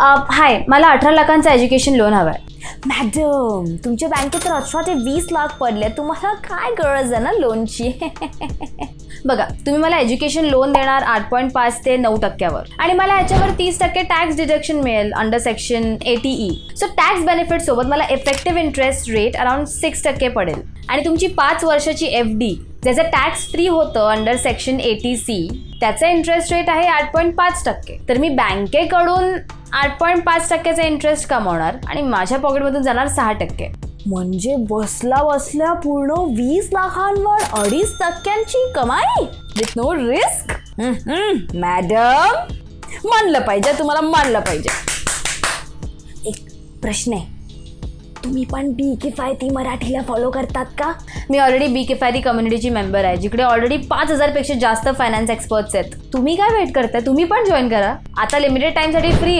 हाय, मला 18 लाखांचं education loan हवं आहे. मॅडम, तुमच्या बँकेत तर 18 ते 20 लाख पडले, तुम्हाला काय गरज आहे ना लोनची? बघा, तुम्ही मला एज्युकेशन लोन देणार 8.5 ते 9% आणि मला ह्याच्यावर 30% टॅक्स डिडक्शन मिळेल under section 80E. So tax benefit सोबत मला इफेक्टिव्ह इंटरेस्ट रेट अराउंड 6% पडेल. आणि तुमची 5 वर्षाची FD ज्याचं टॅक्स फ्री होतं अंडर सेक्शन 80C, त्याचा इंटरेस्ट रेट आहे 8.5%. तर मी बँकेकडून 8.5%चा इंटरेस्ट कमावणार आणि माझ्या पॉकेटमधून जाणार 6%. म्हणजे बसला बसल्या पूर्ण 20 लाखांवर 2.5% कमाई विथ नो रिस्क. मॅडम, मानलं पाहिजे, तुम्हाला मानलं पाहिजे. एक प्रश्न आहे, तुम्ही पण बी किफायती मराठीला फॉलो करतात का? मी ऑलरेडी बी किफायती कम्युनिटीची मेंबर आहे, जिकडे ऑलरेडी 5,000 पेक्षा जास्त फायनान्स एक्सपर्ट्स आहेत. तुम्ही काय वेट करताय? तुम्ही पण जॉईन करा. आता लिमिटेड टाइमसाठी फ्री